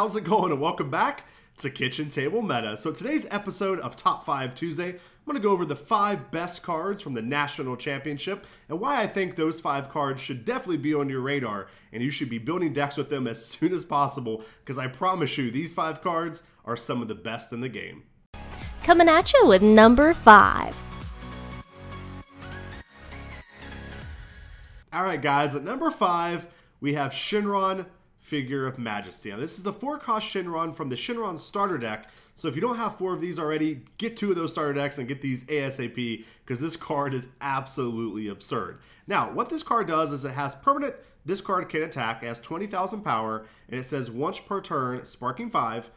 how's it going? And welcome back to Kitchen Table Meta. So today's episode of Top 5 Tuesday, I'm going to go over the 5 best cards from the National Championship and why I think those 5 cards should definitely be on your radar and you should be building decks with them as soon as possible, because I promise you these 5 cards are some of the best in the game. Coming at you with number 5. Alright guys, at number 5 we have Shenron, Figure of Majesty. Now this is the 4-cost Shenron from the Shenron starter deck, so if you don't have 4 of these already, get 2 of those starter decks and get these ASAP, because this card is absolutely absurd. Now what this card does is it has permanent, this card can attack, it has 20,000 power, and it says once per turn, sparking 5,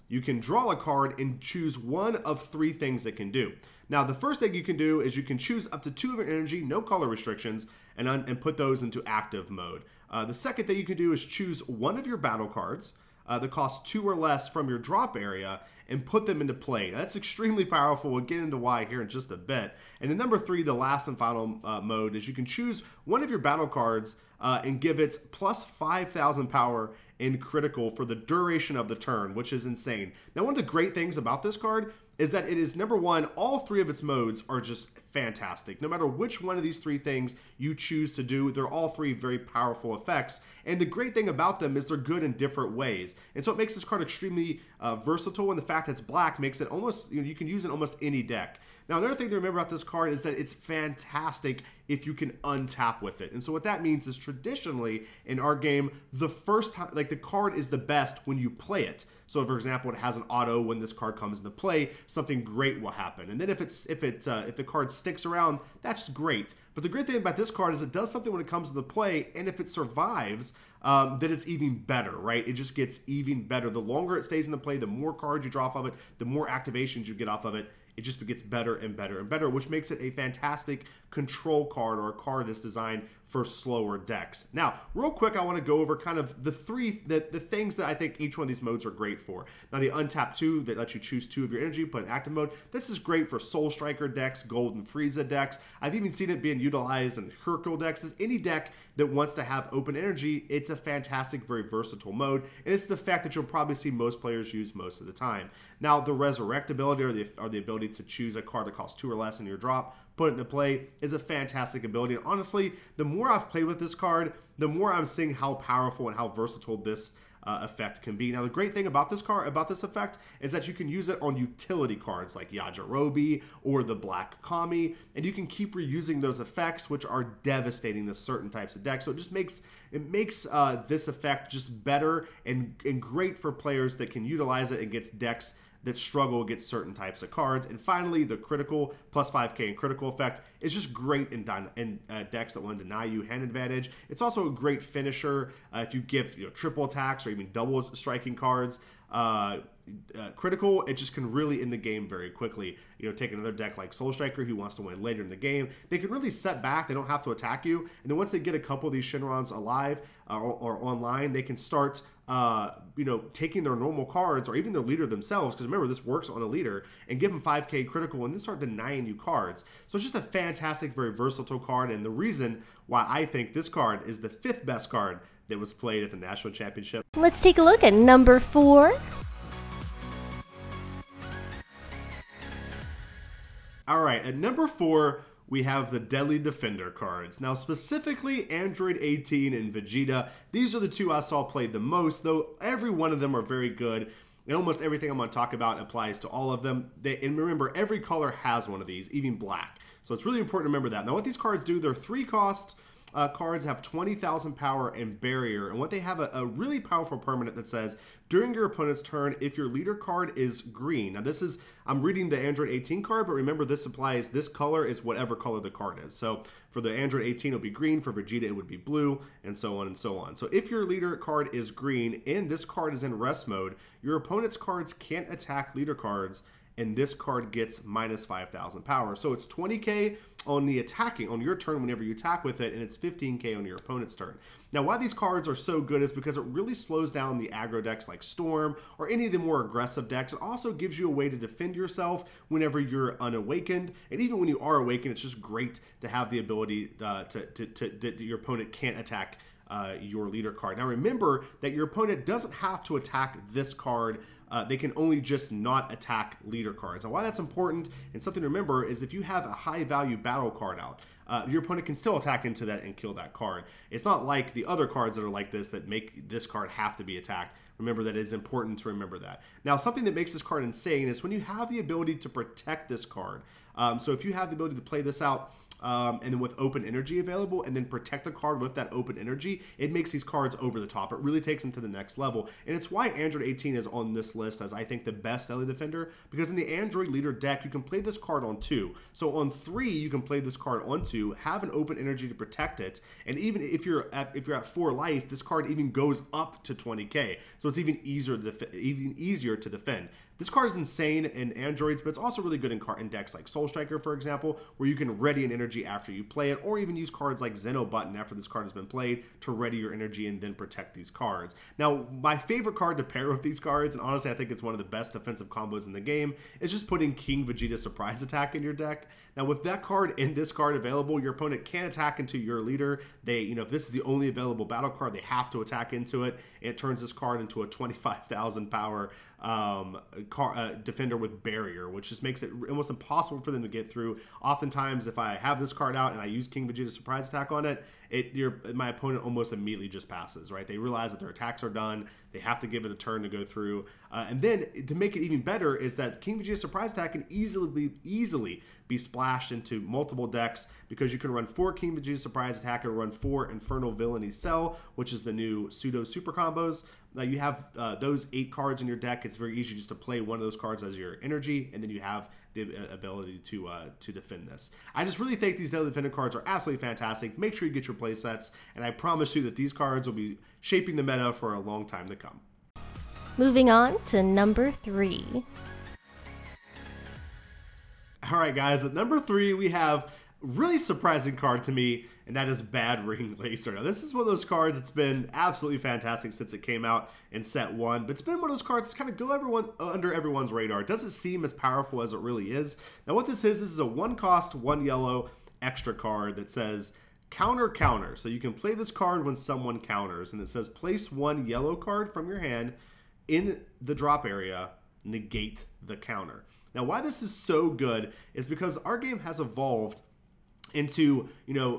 you can draw a card and choose one of 3 things it can do. Now the first thing you can do is you can choose up to 2 of your energy, no color restrictions, and put those into active mode. The second thing you can do is choose one of your battle cards that costs 2 or less from your drop area and put them into play. Now, that's extremely powerful. We'll get into why here in just a bit. And then number 3, the last and final mode, is you can choose one of your battle cards and give it plus 5,000 power in critical for the duration of the turn, which is insane. Now, one of the great things about this card is that it is, number 1, all 3 of its modes are just fantastic. No matter which one of these 3 things you choose to do, they're all 3 very powerful effects. And the great thing about them is they're good in different ways. And so it makes this card extremely versatile, and the fact that it's black makes it almost, you can use it in almost any deck. Now, another thing to remember about this card is that it's fantastic if you can untap with it. And so what that means is traditionally in our game, the first time, like the card is the best when you play it. So for example, it has an auto when this card comes into play, something great will happen. And then if the card sticks around, that's great. But the great thing about this card is it does something when it comes into play, and if it survives, then it's even better, right? It just gets even better. The longer it stays in the play, the more cards you draw off of it, the more activations you get off of it. It just gets better and better and better, which makes it a fantastic control card, or a card that's designed for slower decks. Now, real quick, I want to go over kind of the things that I think each one of these modes are great for. Now, the Untap 2 that lets you choose 2 of your energy, put in active mode. This is great for Soul Striker decks, Golden Frieza decks. I've even seen it being utilized in Hercule decks. As any deck that wants to have open energy, it's a fantastic, very versatile mode, and it's the fact that you'll probably see most players use most of the time. Now, the Resurrect ability, or the ability to choose a card that costs 2 or less in your drop, put it into play, is a fantastic ability. And honestly, the more I've played with this card, the more I'm seeing how powerful and how versatile this effect can be. Now, the great thing about this card, about this effect, is that you can use it on utility cards like Yajirobe or the Black Kami, and you can keep reusing those effects, which are devastating to certain types of decks. So it just makes this effect just better and great for players that can utilize it against decks that struggle against certain types of cards. And finally, the critical plus 5k and critical effect is just great in decks that want to deny you hand advantage. It's also a great finisher if you give triple attacks or even double striking cards. Critical, it just can really end the game very quickly. Take another deck like Soul Striker who wants to win later in the game. They can really set back. They don't have to attack you. And then once they get a couple of these Shenrons alive or online, they can start taking their normal cards or even their leader themselves, because remember, this works on a leader, and give them 5k critical and then start denying you cards. So it's just a fantastic, very versatile card, and the reason why I think this card is the 5th best card that was played at the National Championship. Let's take a look at number 4. All right, at number 4, we have the Deadly Defender cards. Now, specifically Android 18 and Vegeta. These are the 2 I saw played the most, though every one of them are very good. And almost everything I'm going to talk about applies to all of them. And remember, every color has one of these, even black. So it's really important to remember that. Now, what these cards do, they're 3-cost cards, have 20,000 power and barrier, and what they have a really powerful permanent that says during your opponent's turn, if your leader card is green. Now this is, I'm reading the Android 18 card, but remember this applies, this color is whatever color the card is. So for the Android 18 it'll be green, for Vegeta it would be blue, and so on and so on. So if your leader card is green and this card is in rest mode, your opponent's cards can't attack leader cards, and this card gets minus 5,000 power. So it's 20k on the attacking, on your turn whenever you attack with it, and it's 15k on your opponent's turn. Now, why these cards are so good is because it really slows down the aggro decks like Storm or any of the more aggressive decks. It also gives you a way to defend yourself whenever you're unawakened, and even when you are awakened, it's just great to have the ability that your opponent can't attack your leader card. Now remember that your opponent doesn't have to attack this card. They can only just not attack leader cards. Now why that's important and something to remember is if you have a high value battle card out, your opponent can still attack into that and kill that card. It's not like the other cards that are like this that make this card have to be attacked. Remember that it is important to remember that. Now something that makes this card insane is when you have the ability to protect this card. So if you have the ability to play this out and then with open energy available and then protect the card with that open energy, it makes these cards over the top. It really takes them to the next level. And it's why Android 18 is on this list as I think the best early defender, because in the Android leader deck, you can play this card on 2. So on 3, you can play this card on 2, have an open energy to protect it. And even if you're at 4 life, this card even goes up to 20k. So it's even easier to defend. This card is insane in Androids, but it's also really good in decks like Soul Striker, for example, where you can ready an energy after you play it, or even use cards like Zeno Button after this card has been played to ready your energy and then protect these cards. Now, my favorite card to pair with these cards, and honestly I think it's one of the best defensive combos in the game, is just putting King Vegeta Surprise Attack in your deck. Now, with that card and this card available, your opponent can attack into your leader. They, if this is the only available battle card, they have to attack into it. It turns this card into a 25,000 power defender with barrier, which just makes it almost impossible for them to get through. Oftentimes, if I have this card out and I use King Vegeta Surprise Attack on it, my opponent almost immediately just passes, right? They realize that their attacks are done. They have to give it a turn to go through. And then to make it even better is that King Vegeta Surprise Attack can easily be splashed into multiple decks, because you can run 4 King Vegeta Surprise Attack or run 4 Infernal Villainy Cell, which is the new pseudo super combos. Now you have those 8 cards in your deck. It's very easy just to play one of those cards as your energy, and then you have the ability to defend this. I just really think these daily defender cards are absolutely fantastic. Make sure you get your play sets, and I promise you that these cards will be shaping the meta for a long time to come. Moving on to number 3. All right, guys, at number 3, we have really surprising card to me, and that is Bad Ring Laser. Now, this is one of those cards that's been absolutely fantastic since it came out in set 1, but it's been one of those cards that kind of go under everyone's radar. It doesn't seem as powerful as it really is. Now, what this is a 1-cost, 1 yellow extra card that says counter. So you can play this card when someone counters, and it says place 1 yellow card from your hand in the drop area, negate the counter. Now, why this is so good is because our game has evolved into,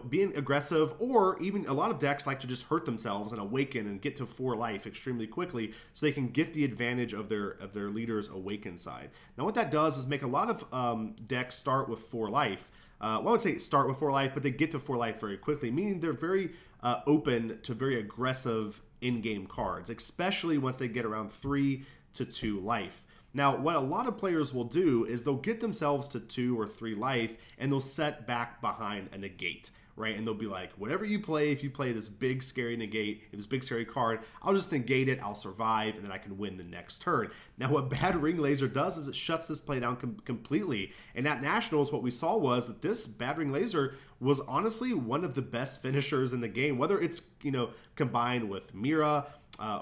being aggressive, or even a lot of decks like to just hurt themselves and awaken and get to 4 life extremely quickly so they can get the advantage of their leader's awaken side. Now, what that does is make a lot of decks start with 4 life. Well, I would say start with 4 life, but they get to 4 life very quickly, meaning they're very open to very aggressive in-game cards, especially once they get around 3 to 2 life. Now, what a lot of players will do is they'll get themselves to 2 or 3 life, and they'll set back behind a negate, right? And they'll be like, whatever you play, if you play this big scary negate, this big scary card, I'll just negate it, I'll survive, and then I can win the next turn. Now, what Bad Ring Laser does is it shuts this play down completely. And at Nationals, what we saw was that this Bad Ring Laser was honestly one of the best finishers in the game, whether it's, combined with Mira,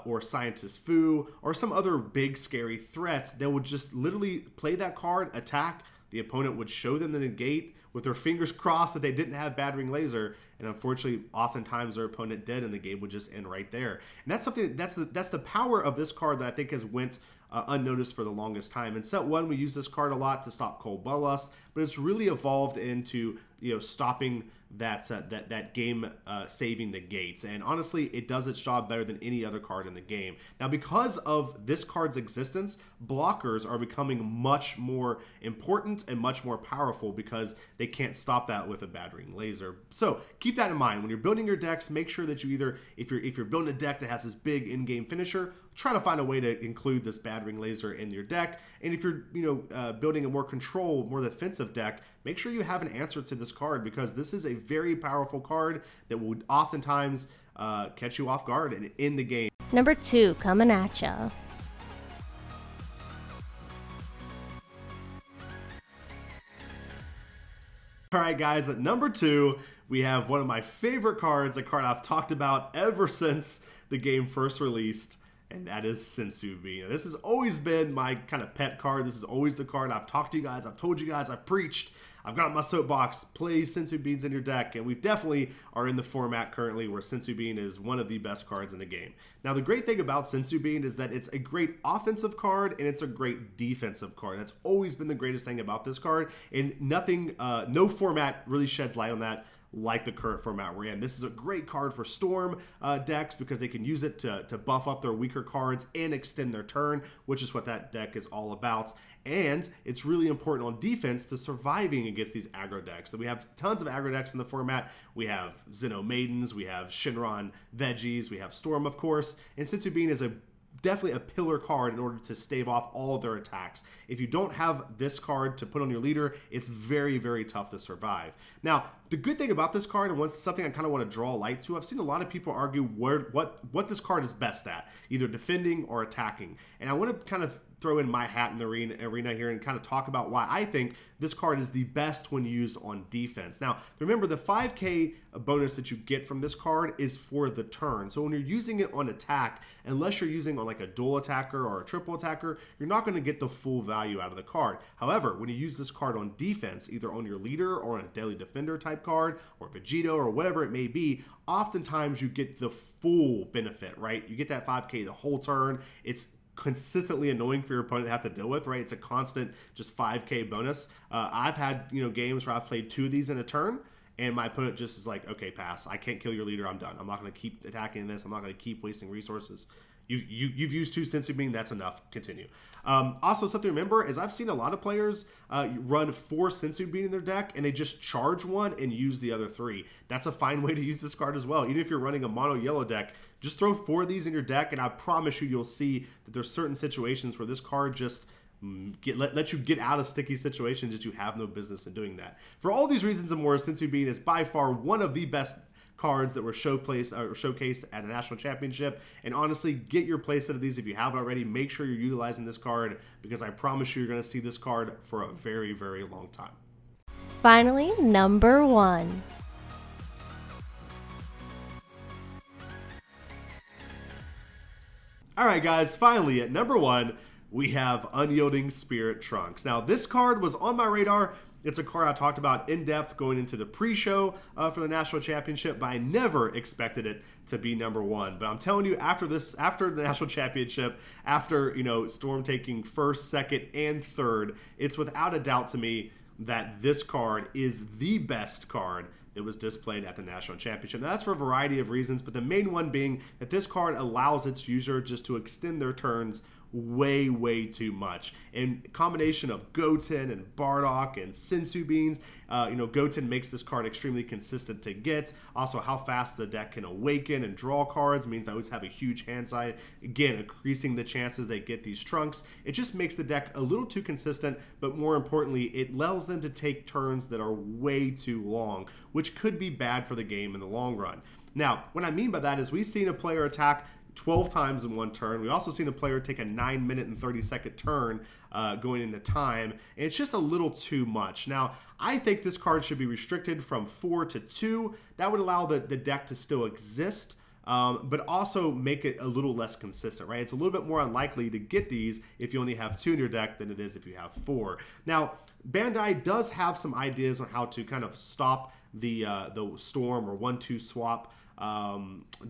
or Scientist Fu, or some other big scary threats. They would just literally play that card, attack, the opponent would show them the negate with their fingers crossed that they didn't have Bad Ring Laser, and unfortunately oftentimes their opponent did, and the game would just end right there. And that's something, that's the power of this card that I think has went unnoticed for the longest time. In set 1, we use this card a lot to stop Cold Bloodlust, but it's really evolved into stopping that game saving negates, and honestly it does its job better than any other card in the game. Now, because of this card's existence, blockers are becoming much more important and much more powerful because they can't stop that with a Bad Ring Laser. So keep that in mind when you're building your decks. Make sure that you either, if you're building a deck that has this big in-game finisher, try to find a way to include this Bad Ring Laser in your deck. And if you're building a more controlled, more defensive deck, make sure you have an answer to this card, because this is a very powerful card that will oftentimes catch you off guard and in the game. Number 2 coming at ya. All right, guys, at number 2, we have one of my favorite cards, a card I've talked about ever since the game first released, and that is Senzu Bean. This has always been my kind of pet card. This is always the card I've talked to you guys, I've told you guys, I've preached, I've got my soapbox, play Senzu Beans in your deck, and we definitely are in the format currently where Senzu Bean is one of the best cards in the game. Now, the great thing about Senzu Bean is that it's a great offensive card and it's a great defensive card. That's always been the greatest thing about this card, and nothing, no format really sheds light on that like the current format we're in. This is a great card for Storm decks because they can use it to buff up their weaker cards and extend their turn, which is what that deck is all about. And it's really important on defense to surviving against these aggro decks. So we have tons of aggro decks in the format. We have Xeno Maidens, we have Shenron Veggies, we have Storm, of course, and Senzu Bean is definitely a pillar card in order to stave off all of their attacks. If you don't have this card to put on your leader, it's very, very tough to survive. Now, the good thing about this card, and something I kind of want to draw light to, I've seen a lot of people argue what this card is best at, either defending or attacking. And I want to kind of throw in my hat in the arena here and kind of talk about why I think this card is the best when used on defense. Now, remember, the 5k bonus that you get from this card is for the turn. So when you're using it on attack, unless you're using on like a dual attacker or a triple attacker, you're not going to get the full value out of the card. However, when you use this card on defense, either on your leader or on a daily defender type card or Vegito or whatever it may be, oftentimes you get the full benefit, right? You get that 5k the whole turn. It's consistently annoying for your opponent to have to deal with, right? It's a constant just 5k bonus. I've had games where I've played 2 of these in a turn, and my opponent just is like, okay, pass. I can't kill your leader. I'm done. I'm not going to keep attacking this. I'm not going to keep wasting resources. You've used 2 Senzu Bean. That's enough. Continue. Also, something to remember is I've seen a lot of players run 4 Senzu Bean in their deck, and they just charge 1 and use the other 3. That's a fine way to use this card as well. Even if you're running a mono yellow deck, just throw 4 of these in your deck, and I promise you'll see that there's certain situations where this card just let you get out of sticky situations that you have no business in doing that. For all these reasons and more, Senzu Bean is by far one of the best cards that were showcased at the National Championship. And honestly, get your playset of these if you haven't already. Make sure you're utilizing this card, because I promise you're going to see this card for a very, very long time. Finally, number 1. All right, guys, finally at number 1, we have Unyielding Spirit Trunks. Now, this card was on my radar. It's a card I talked about in depth going into the pre-show for the National Championship, but I never expected it to be number 1. But I'm telling you, after the National Championship, after Storm taking 1st, 2nd, and 3rd, it's without a doubt to me that this card is the best card that was displayed at the National Championship. Now, that's for a variety of reasons, but the main one being that this card allows its user just to extend their turns way, way too much. In combination of Goten and Bardock and Senzu Beans, Goten makes this card extremely consistent to get. Also, how fast the deck can awaken and draw cards means I always have a huge hand size, again, increasing the chances they get these trunks. It just makes the deck a little too consistent, but more importantly, it allows them to take turns that are way too long, which could be bad for the game in the long run. Now, what I mean by that is we've seen a player attack 12 times in one turn. We also seen a player take a 9-minute and 30-second turn going into time, and it's just a little too much. Now, I think this card should be restricted from 4 to 2. That would allow the deck to still exist, but also make it a little less consistent, right? It's a little bit more unlikely to get these if you only have 2 in your deck than it is if you have 4. Now, Bandai does have some ideas on how to kind of stop the Storm or 1-2 swap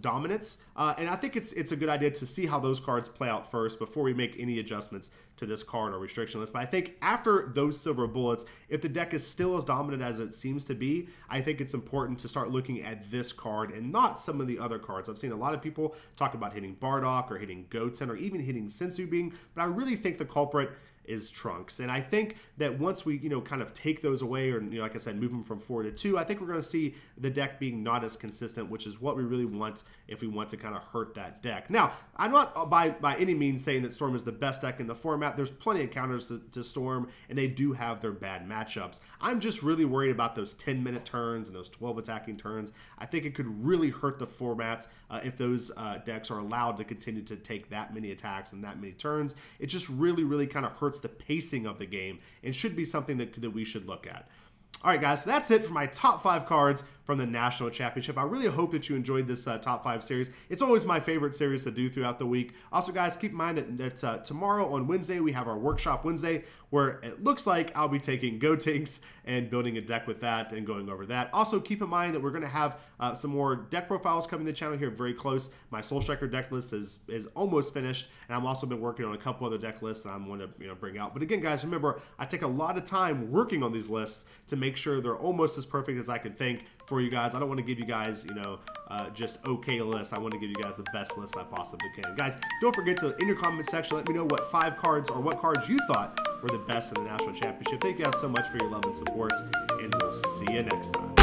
dominance, and I think it's a good idea to see how those cards play out first before we make any adjustments to this card or restriction list. But I think after those silver bullets, if the deck is still as dominant as it seems to be, I think it's important to start looking at this card and not some of the other cards. I've seen a lot of people talk about hitting Bardock or hitting Goten or even hitting Senzu Bean, but I really think the culprit is Trunks. And I think that once we, kind of take those away, or, like I said, move them from 4 to 2, I think we're going to see the deck being not as consistent, which is what we really want if we want to kind of hurt that deck. Now, I'm not by any means saying that Storm is the best deck in the format. There's plenty of counters to Storm, and they do have their bad matchups. I'm just really worried about those 10-minute turns and those 12 attacking turns. I think it could really hurt the formats if those decks are allowed to continue to take that many attacks and that many turns. It just really, really kind of hurts the pacing of the game and should be something that we should look at. All right, guys, so that's it for my top 5 cards from the National Championship. I really hope that you enjoyed this top 5 series. It's always my favorite series to do throughout the week. Also, guys, keep in mind that tomorrow on Wednesday, we have our Workshop Wednesday, where it looks like I'll be taking Gotenks and building a deck with that and going over that. Also, keep in mind that we're going to have some more deck profiles coming to the channel here very close. My Soul Striker deck list is almost finished, and I've also been working on a couple other deck lists that I'm going to bring out. But again, guys, remember, I take a lot of time working on these lists to make sure they're almost as perfect as I can think for you guys. I don't want to give you guys, just okay lists. I want to give you guys the best list I possibly can. Guys, don't forget to, in your comment section, let me know what 5 cards or what cards you thought were the best in the National Championship. Thank you guys so much for your love and support, and we'll see you next time.